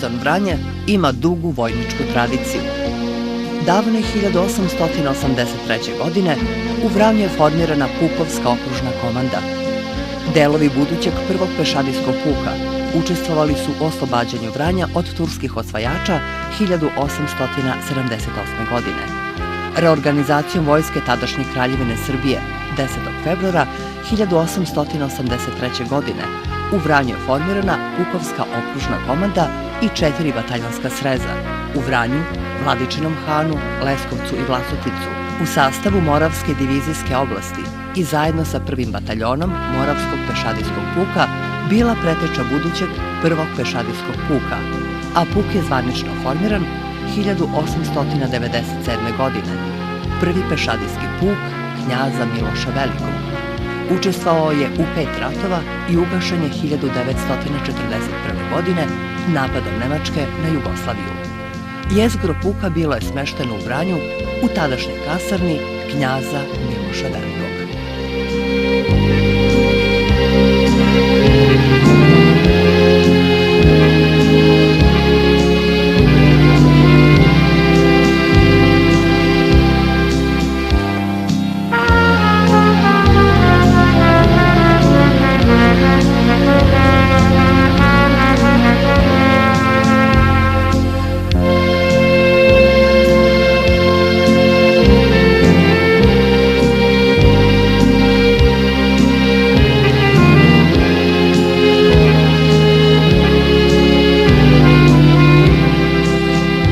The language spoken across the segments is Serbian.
garnizon Vranje ima dugu vojničku tradiciju. Davne 1883. godine u Vranju je formirana Pukovska okružna komanda. Delovi budućeg prvog pešadijskog puka učestvovali su u oslobađanju Vranja od turskih osvajača 1878. godine. Reorganizacijom vojske tadašnje Kraljevine Srbije 10. februara 1883. godine u Vranju je formirana Pukovska okružna komanda i 4 bataljonska sreza u Vranju, Vladičinom Hanu, Leskovcu i Vlasotincu u sastavu Moravske divizijske oblasti i zajedno sa prvim bataljonom Moravskog pešadijskog puka bila preteča budućeg prvog pešadijskog puka, a puk je zvanično formiran 1897. godine. Prvi pešadijski puk knjaza Miloša Velikog. Učestvovao je u 5 ratova i ugašen je 1941. godine napadom Nemačke na Jugoslaviju. Jezgro puka bilo je smešteno u Vranju u tadašnjoj kasarni knjaza Miloša Velikog.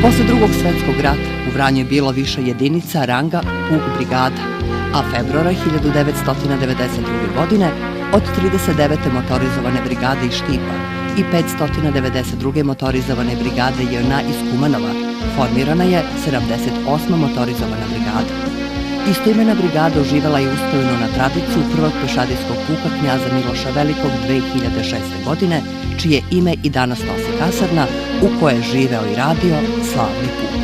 Posle Drugog svetskog rata u Vranju je bilo više jedinica ranga puk brigada, a februara 1992. godine od 39. motorizovane brigade iz Štipa i 592. motorizovane brigade JNA iz Kumanova formirana je 78. motorizovana brigada. Istoimena brigada uživala je uspomenu na tradiciju prvog pešadijskog puka knjaza Miloša Velikog 2006. godine, čije ime i danas nosi kasarna u kojoj je živeo i radio slavni puk.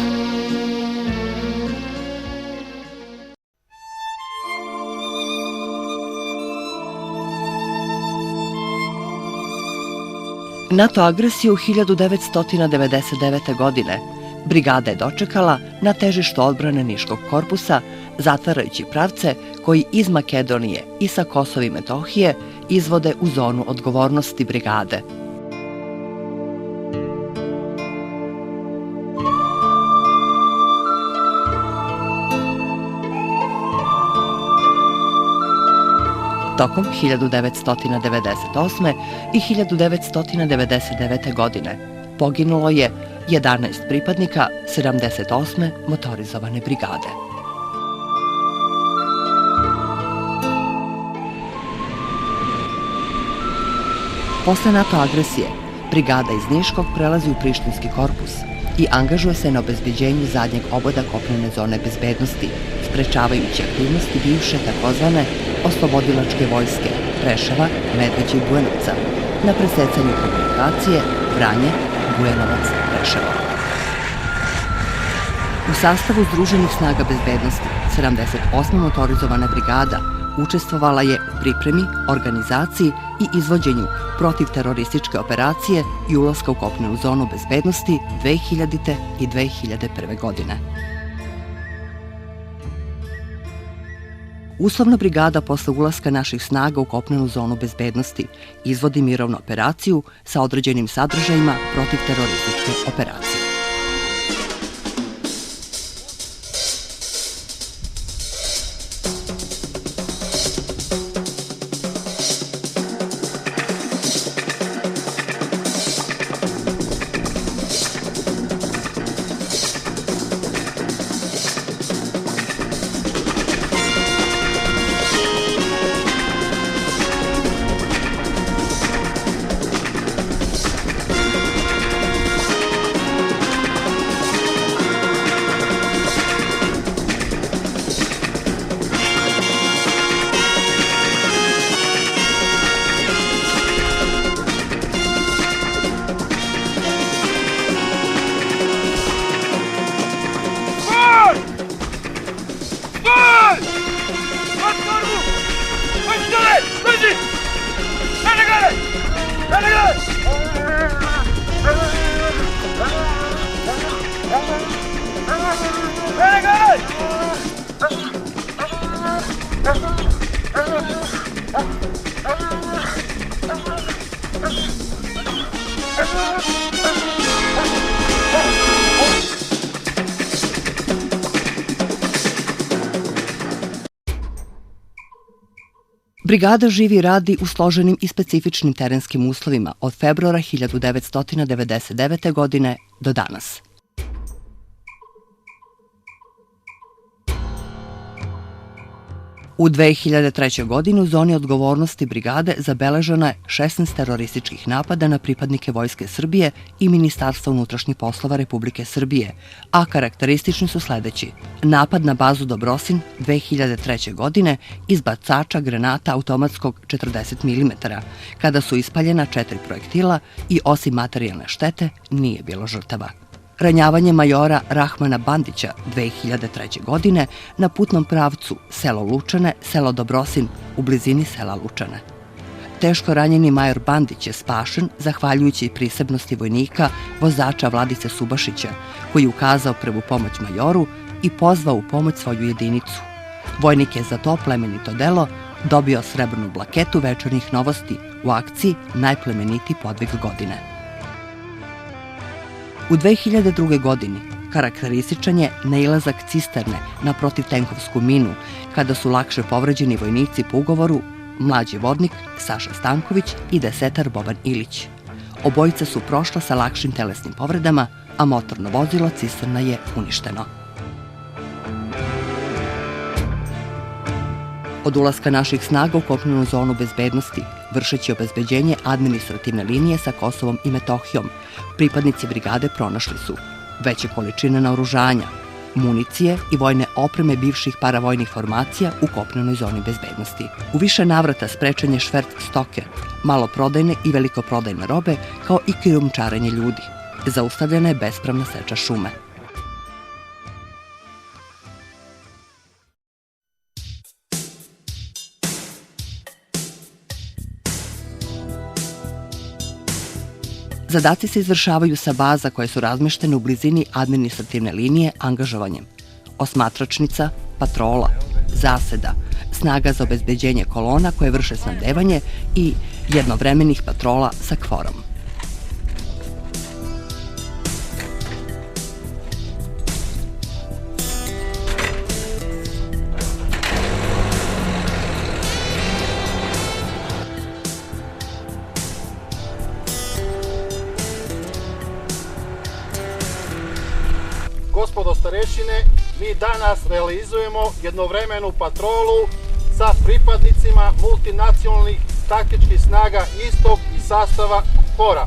NATO agresiju 1999. godine brigada je dočekala na težištu odbrane Niškog korpusa, zatvarajući pravce koji iz Makedonije i sa Kosova i Metohije izvode u zonu odgovornosti brigade. Tokom 1998. i 1999. godine poginulo je 11 pripadnika 78. motorizovane brigade. Posle NATO agresije, brigada iz Niškog prelazi u Prištinski korpus i angažuje se na obezbeđenju zadnjeg oboda kopnene zone bezbednosti, sprečavajući aktivnosti bivše takozvane oslobodilačke vojske Preševa, Medveđe i Bujanovca na presecanju komunikacije Vranje, Bujanovac, Preševo. U sastavu Združenih snaga bezbednosti 78. motorizovana brigada učestvovala je u pripremi, organizaciji i izvođenju protivterorističke operacije i ulaska u kopnenu zonu bezbednosti 2000. i 2001. godine. Uslovna brigada posle ulaska naših snaga u kopnenu zonu bezbednosti izvodi mirovnu operaciju sa određenim sadržajima protivterorističke operacije. Brigada živi i radi u složenim i specifičnim terenskim uslovima od februara 1999. godine do danas. U 2003. godini u zoni odgovornosti brigade zabeleženo je 16 terorističkih napada na pripadnike Vojske Srbije i Ministarstva unutrašnjih poslova Republike Srbije, a karakteristični su sledeći. Napad na bazu Dobrosin 2003. godine iz bacača granata automatskog 40 mm, kada su ispaljena 4 projektila i osim materijalne štete nije bilo žrtava. Ranjavanje majora Rahmana Bandića 2003. godine na putnom pravcu selo Lučane, selo Dobrosin u blizini sela Lučane. Teško ranjeni major Bandić je spašen zahvaljujući prisebnosti vojnika, vozača Vladice Subašića, koji je ukazao prvu pomoć majoru i pozvao u pomoć svoju jedinicu. Vojnik je za to plemenito delo dobio srebrnu plaketu Večernjih novosti u akciji Najplemenitiji podvig godine. U 2002. godini karakterističan je nailazak cisterne na protivtenkovsku minu, kada su lakše povređeni vojnici po ugovoru mlađi vodnik Saša Stanković i desetar Boban Ilić. Obojica su prošla sa lakšim telesnim povredama, a motorno vozilo cisterna je uništeno. Od ulaska naših snaga u kopnenu zonu bezbednosti, vršeći obezbeđenje administrativne linije sa Kosovom i Metohijom, pripadnici brigade pronašli su veće količine naoružanja, municije i vojne opreme bivših paravojnih formacija u kopnenoj zoni bezbednosti. U više navrata sprečen je šverc stoke, maloprodajne i velikoprodajne robe, kao i krijumčarenje ljudi. Zaustavljena je bespravna seča šume. Zadaci se izvršavaju sa baza koje su razmeštene u blizini administrativne linije angažovanjem osmatračnica, patrola, zaseda, snaga za obezbeđenje kolona koje vrše snabdevanje i jednovremenih patrola sa kvorom. Gospodo starešine, mi danas realizujemo jednovremenu patrolu sa pripadnicima multinacionalnih taktičkih snaga istog i sastava KFOR-a.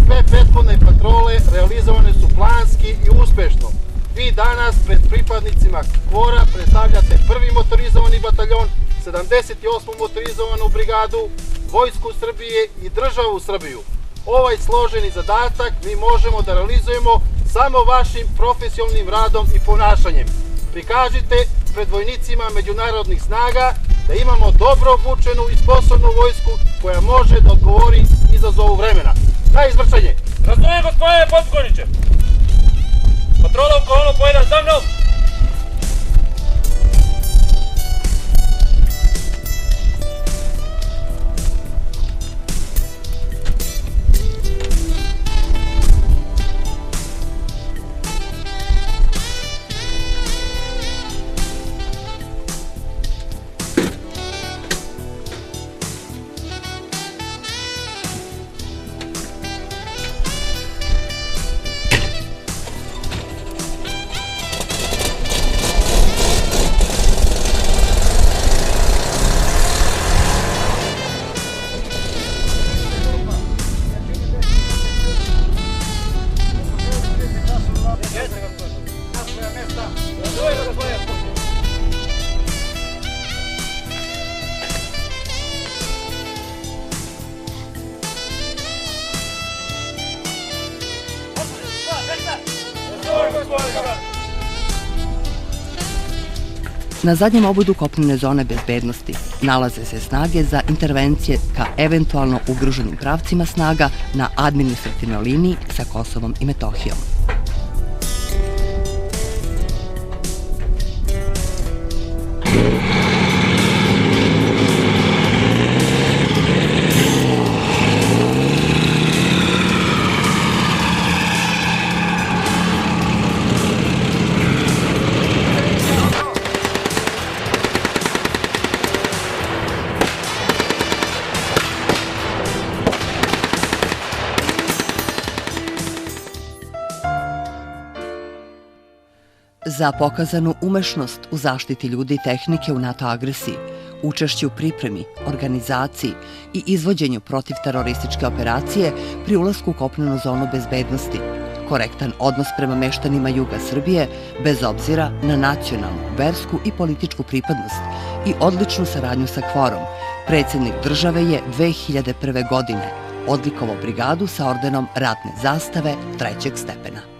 Sve prethodne patrole realizovane su planski i uspešno. Vi danas pred pripadnicima KFOR-a predstavljate 1. motorizovani bataljon, 78. motorizovanu brigadu, Vojsku Srbije i državu Srbiju. Ovaj složeni zadatak mi možemo da realizujemo samo vašim profesionalnim radom i ponašanjem. Prikažite pred vojnicima međunarodnih snaga da imamo dobro obučenu i sposobnu vojsku koja može da odgovori izazovu vremena. Na izvršenje! Razumijem, gospodine podpogoniče! Patrola u kolonu pojeda za mnom! Na zadnjem obodu kopnene zone bezbednosti nalaze se snage za intervencije ka eventualno ugroženim pravcima snaga na administrativnoj liniji sa Kosovom i Metohijom. za pokazanu umešnost u zaštiti ljudi i tehnike u NATO agresiji, učešće u pripremi, organizaciji i izvođenju protivterorističke operacije pri ulasku u kopnenu zonu bezbednosti, korektan odnos prema meštanima juga Srbije bez obzira na nacionalnu, versku i političku pripadnost i odličnu saradnju sa KFOR-om, predsjednik države je 2001. godine odlikovao brigadu sa ordenom ratne zastave 3. stepena.